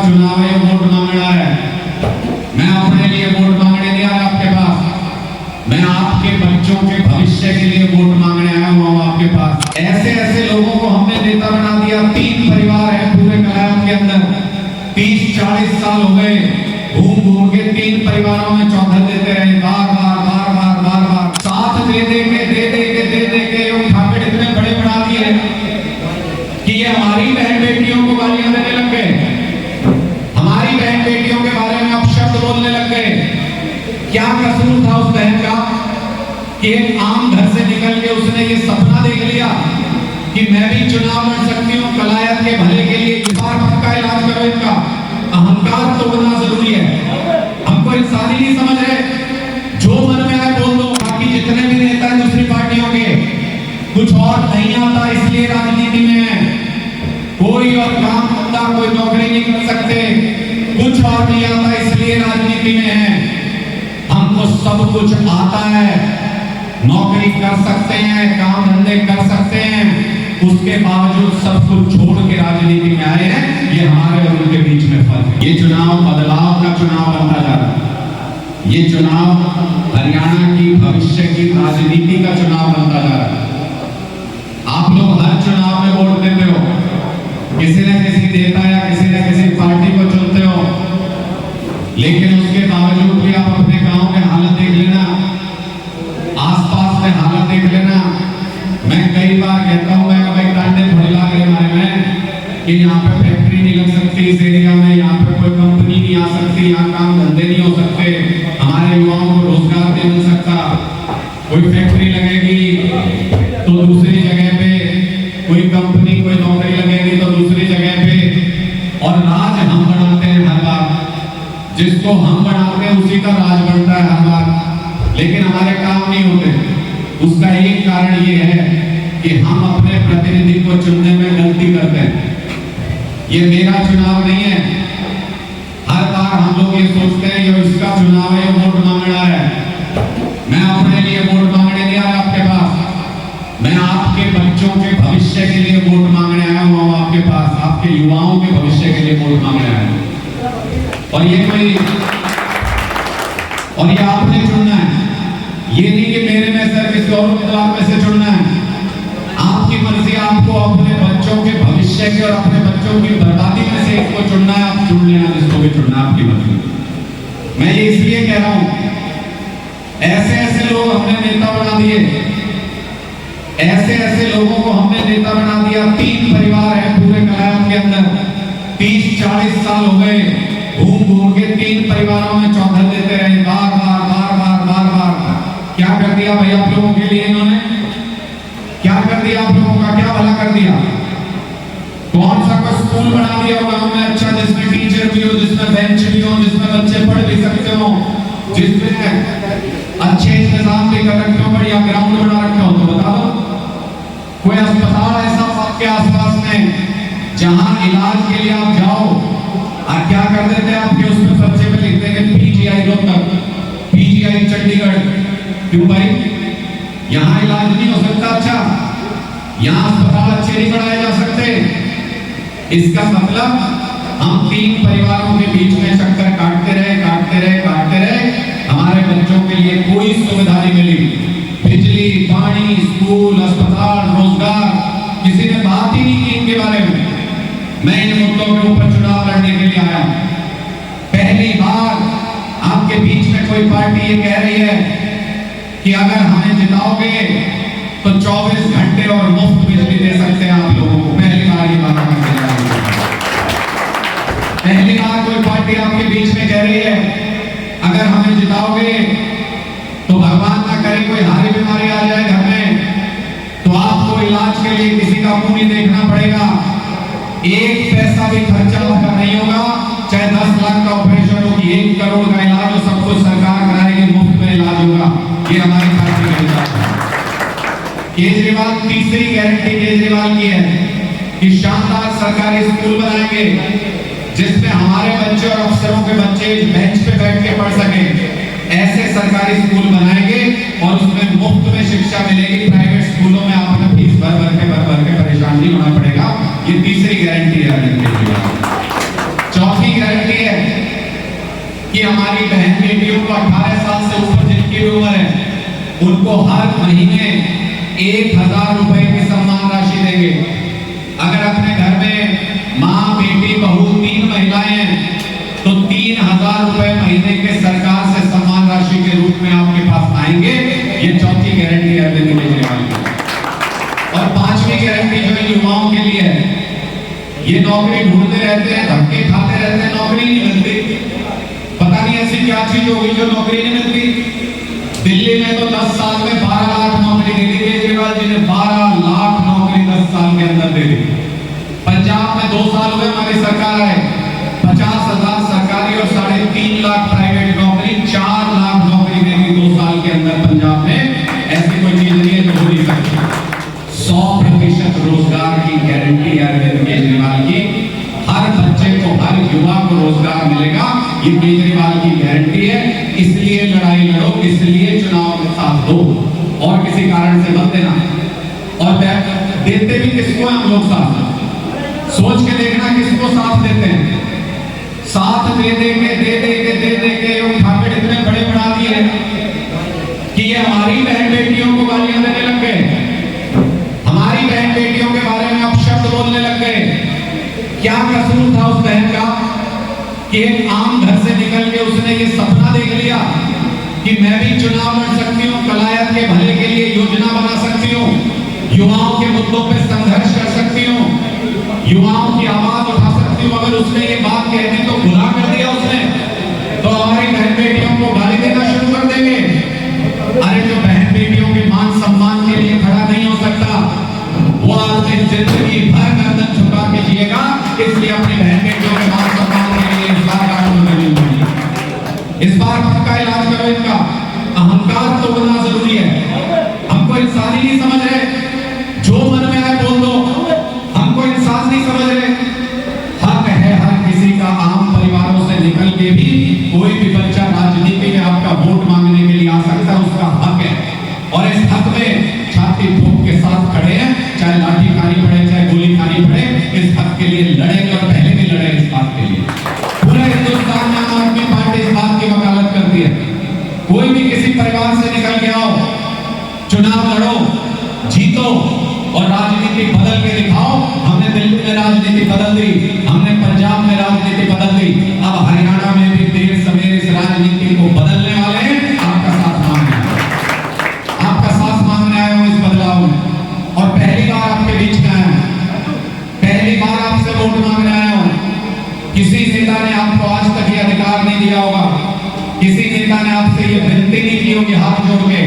चुनाव है, वोट मांगना है। मैं अपने लिए वोट मांगने नहीं आया आपके पास, मैं आपके बच्चों के भविष्य के लिए वोट मांगने आया हूं आपके पास। ऐसे ऐसे लोगों को हमने नेता बना दिया। 3 परिवार है पूरे कलायत के अंदर, 30-40 साल हो गए घूम घूम के 3 परिवारों में चौधर देते रहे, बार बार बार बार बार बार साथ दे दे के ठाकुर इतने बड़े बना दिए कि ये हमारी बहन बेटियों को गालियां देने लग गए, हमारी बहन बेटियों के बारे में अपशब्द बोलने लग गए। क्या कसूर था उस बहन का कि एक आम घर से निकल के उसने ये सपना देख लिया कि मैं भी चुनाव लड़ सकती हूँ कलायत के भले के लिए। पक्का इलाज करो इनका, अहंकार तोड़ना जरूरी है। हमको इंसानी नहीं समझ रहे, जो मन में आए बोल दो। बाकी जितने भी नेता हैं दूसरी पार्टियों के, कुछ और नहीं आता इसलिए राजनीति में है। कोई और काम धंधा कोई नौकरी नहीं कर सकते, कुछ और नहीं आता इसलिए राजनीति में है। हमको सब कुछ आता है, नौकरी कर सकते हैं, काम धंधे कर सकते हैं, उसके बावजूद सब कुछ छोड़ के राजनीति में आए हैं। ये हमारे और उनके बीच में फर्क है। ये चुनाव बदलाव का चुनाव बनता जा रहा है। ये चुनाव हरियाणा की भविष्य की राजनीति का चुनाव बनता जा रहा है। आप लोग हर चुनाव में वोट देते हो, किसी न किसी नेता या किसी न किसी पार्टी को चुनते हो, लेकिन उसके बावजूद भी आप अपने गांव में हालत देख लेना, आसपास में हालत देख लेना। मैं कई बार कहता हूं, मैं भाई टांडे थोड़ी लाग रहे हमारे में कि यहाँ पे फैक्ट्री नहीं लग सकती इस एरिया में, यहाँ पे कोई कंपनी नहीं आ सकती, यहाँ काम धंधे नहीं हो सकते, हमारे युवाओं को रोजगार नहीं मिल सकता। कोई फैक्ट्री लगेगी तो दूसरी जगह पे, कोई कंपनी कोई नौकरी लगेगी तो दूसरी जगह पे, और राज हम बनाते हैं हर बार। जिसको हम बनाते हैं उसी का राज बनता है हर बार, लेकिन हमारे काम नहीं होते। उसका एक कारण ये है कि हम अपने प्रतिनिधि को चुनने में गलती करते हैं। ये मेरा चुनाव नहीं है। हर बार हम लोग ये सोचते हैं ये इसका चुनाव है, ये वोट मांगना है। मैं अपने लिए वोट मांगने नहीं आया आपके पास, मैं आपके बच्चों के भविष्य के लिए वोट मांगने आया हूं आपके पास, आपके युवाओं के भविष्य के लिए वोट मांगने आया हूं। और ये आपने चुनना है, ये नहीं कि मेरे में से किसी और उम्मीदवार में से चुनना है। आपकी मर्जी, आपको अपने बच्चों के भविष्य के और अपने बच्चों की बर्बादी में से एक को चुनना है, आप चुन लेना जिसको भी चुनना, आपकी मर्जी। मैं ये इसलिए कह रहा हूं, ऐसे ऐसे लोग हमने नेता बना दिए, ऐसे ऐसे लोगों को हमने नेता बना दिया। 3 परिवार है पूरे कलायत के अंदर, 30-40 साल हो गए घूम घूम के 3 परिवारों में चौधर देते रहे, बार बार बार बार बार बार। क्या कर दिया भाई आप लोगों के लिए इन्होंने? क्या कर दिया आप लोगों का? क्या भला कर दिया? कौन सा कोई स्कूल बना दिया होगा हमने अच्छा, जिसमें टीचर भी हो, जिसमें बेंच भी हो, जिसमें बच्चे पढ़ भी सकते हो, जिसमें अच्छे इंतजाम भी कर रखे हो, बढ़िया ग्राउंड बना रखा हो? तो बता दो कोई अस्पताल ऐसा आपके आसपास में जहां इलाज के लिए आप जाओ और क्या कर देते हैं आपके उसमें पर्चे पे लिखते हैं पीजीआई रोहतक, पीजीआई चंडीगढ़। क्यों भाई? यहाँ इलाज नहीं हो सकता अच्छा, यहाँ अस्पताल अच्छे नहीं बनाए जा सकते। इसका मतलब हम 3 परिवारों के बीच में चक्कर काटते रहे, हमारे बच्चों के लिए कोई सुविधा नहीं मिली। बिजली, पानी, स्कूल, अस्पताल, रोजगार, किसी ने बात ही नहीं की इनके बारे में। मैं इन मुद्दों के ऊपर चुनाव लड़ने के लिए आया हूं। पहली बार आपके बीच में कोई पार्टी ये कह रही है कि अगर हमें जिताओगे तो 24 घंटे और मुफ्त बिजली दे सकते हैं आप लोगों को। पहली बार ये बात करने जा रही है। पहली बार कोई पार्टी आपके बीच में कह रही है अगर हमें जिताओगे तो भगवान ना करे कोई हारी बीमारी आ जाए घर में, तो आपको इलाज के लिए किसी का मुंह नहीं देखना पड़ेगा, 1 पैसा भी खर्चा आपका नहीं होगा, चाहे 10 लाख का ऑपरेशन हो, 1 करोड़ का इलाज हो, सब कुछ सरकार कराएगी, मुफ्त में इलाज होगा। ये हमारी पार्टी का इलाज है। केजरीवाल, तीसरी गारंटी केजरीवाल की है कि शानदार सरकारी स्कूल बनाएंगे जिसमें हमारे बच्चे और अफसरों के बच्चे बेंच पे बैठ के पढ़ सके। ऐसे सरकारी स्कूल बनाएंगे और उसमें मुफ्त में शिक्षा मिलेगी। प्राइवेट स्कूलों में आपने फीस भर के परेशान नहीं होना पड़ेगा। ये तीसरी गारंटी है अरविंद केजरीवाल। चौथी कि हमारी बहन बेटियों को 18 साल से ऊपर जिनकी भी उम्र है उनको हर महीने 1000 रुपए की सम्मान राशि देंगे। अगर अपने घर में माँ बेटी बहू 3 महिलाएं हैं तो 3000 रुपए महीने के सरकार से सम्मान राशि के रूप में आपके पास आएंगे। ये चौथी गारंटी है अरविंद केजरीवाल की। और 5वीं गारंटी जो युवाओं के लिए है, ये नौकरी ढूंढते रहते हैं, धक्के खाते रहते हैं, नौकरी नहीं मिलती। पता नहीं ऐसी क्या चीज होगी जो नौकरी नहीं मिलती। दिल्ली में तो 10 साल में 12 लाख नौकरी दे दी केजरीवाल जी ने, 12 लाख नौकरी 10 साल के अंदर दे दी। पंजाब में 2 साल हुए हमारी सरकार आए, 50,000 सरकारी और 3.5 लाख प्राइवेट नौकरी, 4 लाख नौकरी दे दी 2 साल के अंदर पंजाब में। ऐसी कोई चीज नहीं है जो हो नहीं सकती। 100% रोजगार की गारंटी है अरविंद केजरीवाल की। हर बच्चे को, हर युवा को रोजगार मिलेगा, ये केजरीवाल की गारंटी है। इसलिए लड़ाई लड़ो, इसलिए चुनाव में साथ दो और किसी कारण से मत देना। और देते भी किसको हम लोग साथ, सोच के देखना किसको साथ देते हैं। साथ दे दे के उठाकर इतने बड़े बना दिए कि ये हमारी बहन बेटियों को गालियां देने लग गए, हमारी बहन बेटियों के बारे में अपशब्द बोलने लग गए। क्या कसूर था उस बहन का कि एक आम घर से निकल के उसने ये सपना देख लिया कि मैं भी चुनाव लड़ सकती हूँ, कलायत के भले के लिए योजना बना सकती हूँ, युवाओं के मुद्दों पे संघर्ष कर सकती हूँ, युवाओं की आवाज उठा सकती हूँ। अगर उसने ये बात कह दी तो गुनाह कर दिया उसने, तो हमारी बहन बेटियों को गाली देना शुरू कर देंगे। अरे जो बहन बेटियों के मान सम्मान के लिए खड़ा नहीं हो सकता, वो आज जिंदगी भर गर्दन झुका के जिएगा। इसलिए अपनी बहन बेटियों के मान सम्मान के लिए इस बार का इलाज करो। इनका अहंकार तो बनना जरूरी है। हमको इंसान ही नहीं समझ रहे, जो मन में आए बोल दो, हमको इंसान नहीं समझ रहे। हक है हर किसी का आम परिवारों से निकल के भी कोई भी बच्चा राजनीति में आपका वोट मांगने के लिए आ सकता है, उसका हक है। और इस हक में छाती ठोक के साथ खड़े हैं, चाहे लाठी खानी पड़े चाहे गोली खानी पड़े, इस हक के लिए लड़ेंगे और पहले भी लड़े इस बात के लिए। पूरे हिंदुस्तान में आम आदमी पार्टी इस बात की वकालत करती है। कोई भी किसी परिवार से निकल के आओ, चुनाव लड़ो, जीतो और राजनीति बदल के दिखाओ। हमने दिल्ली में राजनीति बदल दी, हमने पंजाब में राजनीति बदल दी, अब हरियाणा में भी देर सवेर इस राजनीति को बदलने वाले हैं। आपका साथ मांगने आए हो इस बदलाव में। और पहली बार आपके बीच में आया हूं, पहली बार आपसे वोट मांगने आया हूं। किसी नेता ने आपको आज तक ये अधिकार नहीं दिया होगा, किसी नेता ने आपसे ये विनती नहीं की होगी हाथ जोड़ के।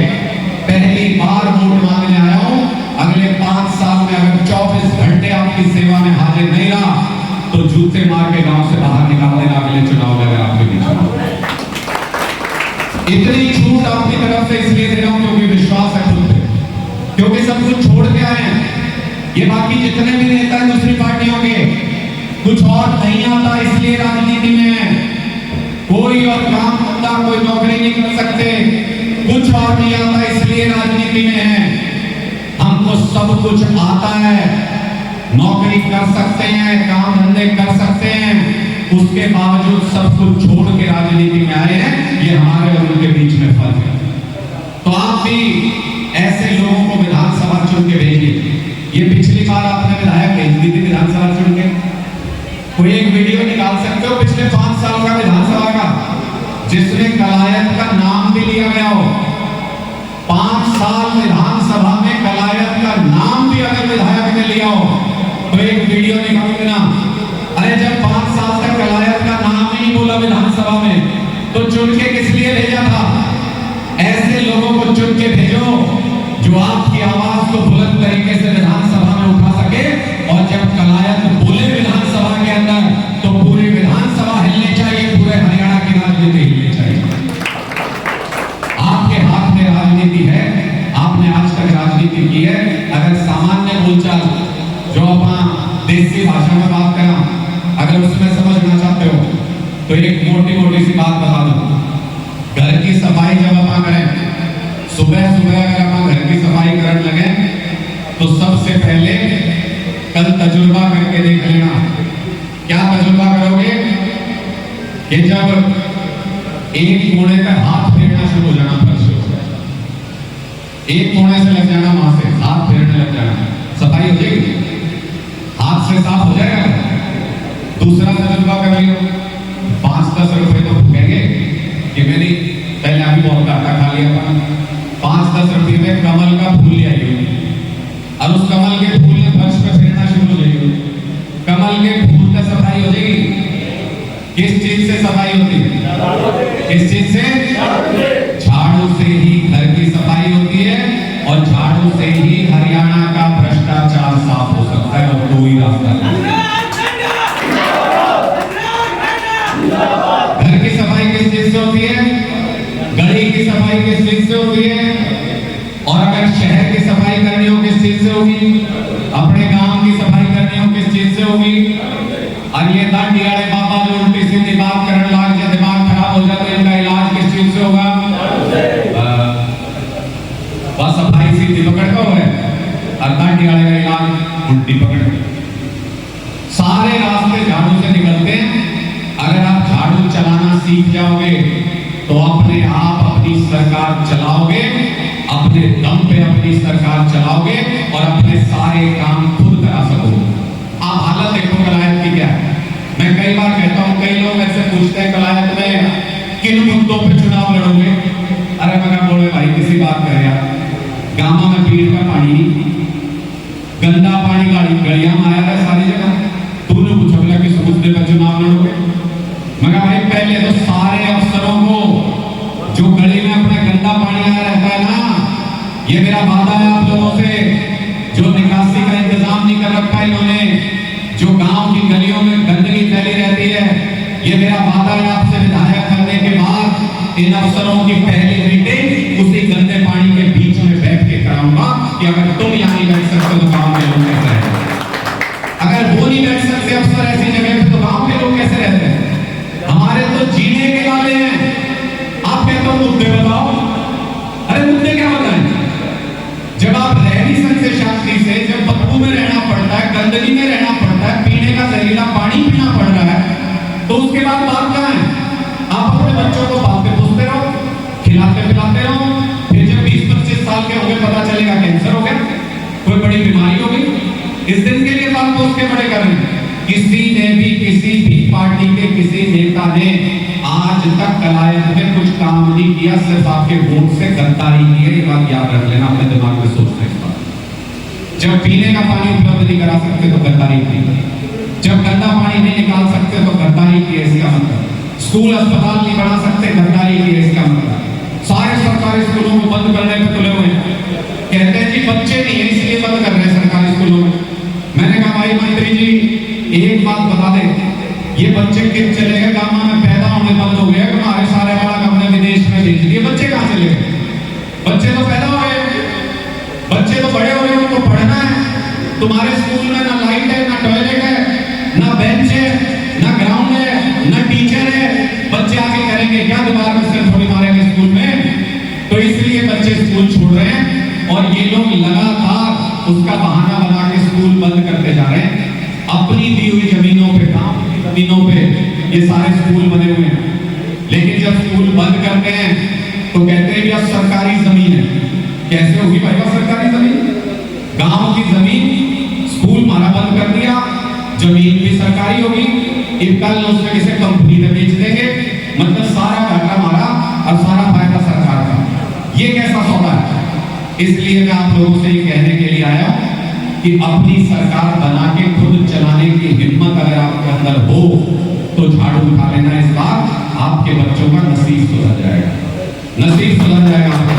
पहली बार वोट मांगने आया हूं। अगले 5 साल में अगर 24 घंटे आपकी सेवा में हाजिर नहीं रहा तो जूते मार के गांव से बाहर निकाल देना अगले चुनाव में अगर आपके बीच में। इतनी छूट आपकी तरफ से इसलिए दे रहा हूं क्योंकि विश्वास है खुद पे, क्योंकि सब कुछ छोड़ के आए हैं। ये बाकी जितने भी नेता हैं दूसरी पार्टियों के, कुछ और नहीं आता इसलिए राजनीति में है। कोई और काम धंधा, कोई नौकरी नहीं कर सकते, कुछ और नहीं आता इसलिए राजनीति में है। हमको सब कुछ आता है, नौकरी कर सकते हैं, काम धंधे कर सकते हैं, उसके बावजूद सब कुछ छोड़ के राजनीति में आए हैं। ये हमारे और उनके बीच में फर्क है। तो आप भी ऐसे लोगों को विधानसभा चुन के भेजिए। ये पिछली बार आपने विधायक भेज दी थी विधानसभा चुन के, कोई एक वीडियो निकाल सकते हो पिछले 5 साल का विधानसभा का, जिसमें कलायत का नाम भी लिया गया हो। 5 साल विधानसभा में कलायत का नाम भी अगर विधायक ने लिया हो तो एक वीडियो निकाल देना। अरे जब 5 साल तक कलायत का नाम नहीं बोला विधानसभा में तो चुन के किस लिए भेजा था? ऐसे लोगों को चुन के भेजो जो आपकी आवाज को बुलंद तरीके से विधानसभा में उठा सके। और जब कलायत बोले विधानसभा के अंदर तो पूरी विधानसभा हिलनी चाहिए, पूरे हरियाणा की राजनीति हिलनी चाहिए। आपके हाथ में राजनीति है, आपने आज तक राजनीति की है। अगर सामान्य बोलचाल जो अपना देसी भाषा में बात करा, अगर उसमें समझना चाहते हो तो एक मोटी मोटी सी बात बता दूं। घर की सफाई जब अपन करें, सुबह सुबह अगर अपन घर की सफाई करने लगे तो सबसे पहले कल तजुर्बा करके देख लेना। क्या तजुर्बा करोगे कि जब एक कोने पे हाथ फेरना शुरू हो जाना, फर्श हो जाए, एक कोने से लग जाना, वहां से हाथ फेरने लग जाना, सफाई हो जाएगी, हाथ से साफ हो जाएगा। दूसरा तजुर्बा कर लियो, 5-10 रुपए तो फूकेंगे कि मैंने पहले अभी बहुत घाटा खा लिया था, 5-10 रुपये में कमल का फूल ले आइए और उस कमल के फूल ने फर्श पे फेरना शुरू हो जाएगी। कमल के फूल से सफाई हो जाएगी। किस चीज से सफाई होती है? किस चीज से? झाड़ू से ही घर की सफाई होती है और झाड़ू से ही हरियाणा का भ्रष्टाचार साफ हो सकता है, और कोई रास्ता नहीं। घर की सफाई किस चीज से होती है? गली की सफाई किस चीज से होती है? और अगर शहर की सफाई करनी हो किस चीज से होगी? अपने गांव की सफाई करनी हो किस चीज से होगी? और ये दांडियाड़े बाबा जो उल्टी सीधी बात करने लग जाए, दिमाग खराब हो जाए, तो इनका इलाज किस चीज से होगा? बस सफाई सीधी पकड़ को है और दांडियाड़े का इलाज उल्टी पकड़। सारे रास्ते झाड़ू से निकलते हैं। अगर आप झाड़ू चलाना सीख जाओगे तो अपने आप अपनी सरकार चलाओगे, अपने दम पे अपनी सरकार चलाओगे और अपने सारे काम खुद करा सकोगे। आप हालत देखो कलायत की क्या है। मैं कई बार कहता हूं, कई लोग ऐसे पूछते हैं कलायत में किन मुद्दों पे चुनाव लड़ोगे? अरे मैं बोले भाई किसी बात कर यार, गांव में पीने का पानी, गंदा पानी गलियां में आया है सारी जगह, तूने पूछा बोला किस मुद्दे पर चुनाव लड़ोगे? मगर भाई पहले तो सारे अफसरों को जो गली में अपना गंदा पानी आया रहता है ना, ये मेरा वादा है आप लोगों से, जो निकासी का इंतजाम नहीं कर रखा इन्होंने, जो गांव की गलियों में गंदगी फैली रहती है, ये मेरा वादा है आपसे विधायक बनने के बाद इन अफसरों की पहली मीटिंग उसी गंदे पानी के बीच में बैठ के कराऊंगा कि अगर तुम यहाँ नहीं बैठ सकते तो गांव के लोग कैसे रहते हैं? अगर वो नहीं बैठ सकते अफसर ऐसी जगह पे तो गांव के लोग कैसे रहते हैं? हमारे तो जीने के वाले हैं। आप कहते हो मुद्दे बताओ, अरे मुद्दे क्या बताएं? जब आप रह नहीं सकते शांति से, जब बदबू में रहना पड़ता है, गंदगी में रहना पड़ता है, पीने का जहरीला पानी पीना पड़ रहा है, तो उसके बाद बात क्या है? आप अपने बच्चों को पालते पोसते रहो, खिलाते पिलाते रहो, फिर जब 20-25 साल के होंगे पता चलेगा कैंसर हो गया, कोई बड़ी बीमारी हो गई, इस दिन के लिए बात पोस के बड़े कर रहे हैं। किसी भी पार्टी के किसी नेता ने आज तक कलायत में कुछ काम नहीं किया, सिर्फ आपके वोट से गद्दारी की है। ये बात याद रख लेना, अपने दिमाग में सोचते हैं। जब पीने का पानी उपलब्ध नहीं करा सकते तो गद्दारी की, जब गंदा पानी नहीं निकाल सकते तो गद्दारी की है इसका मतलब। स्कूल अस्पताल नहीं बना सकते, गद्दारी की है इसका मतलब। सारे सरकारी स्कूलों को बंद करने पे तुले हुए हैं, कहते हैं कि बच्चे नहीं है इसलिए बंद कर रहे हैं सरकारी स्कूलों में। मैंने कहा भाई मंत्री जी एक बात बता दे, ये बच्चे किस चले गए? गांव में पैदा होने बंद हो गया, तुम्हारे सारे बालक हमने विदेश में भेज दिए, बच्चे कहां चले गए? बच्चे तो पैदा हो गए, बच्चे तो बड़े हो गए, उनको पढ़ना है। तुम्हारे स्कूल में ना लाइट है, ना टॉयलेट है, ना बेंच है, ना ग्राउंड है, ना टीचर है। बच्चे आगे करेंगे क्या? दीवार में सिर थोड़ी मारेंगे स्कूल में। तो इसलिए बच्चे स्कूल छोड़ रहे हैं और ये लोग लगातार उसका बहाना बना के स्कूल बंद करते जा रहे हैं। अपनी दी हुई जमीनों पे, गांव की जमीनों पे ये सारे स्कूल बने हुए हैं, लेकिन जब स्कूल बंद करते हैं तो कहते हैं कि अब सरकारी जमीन है। कैसे होगी भाई वो सरकारी जमीन? गांव की जमीन स्कूल मारा बंद कर दिया, जमीन भी सरकारी होगी, एक कल उसमें किसी कंपनी में बेच देंगे, मतलब सारा घाटा हमारा और सारा फायदा सरकार का। ये कैसा सौदा है? इसलिए मैं आप लोगों से ये कहने के लिए आया हूं कि अपनी सरकार बना के खुद चलाने की हिम्मत अगर आपके अंदर हो तो झाड़ू उठा लेना। इस बार आपके बच्चों का नसीब सुधर जाएगा, नसीब सुधर जाएगा आपका।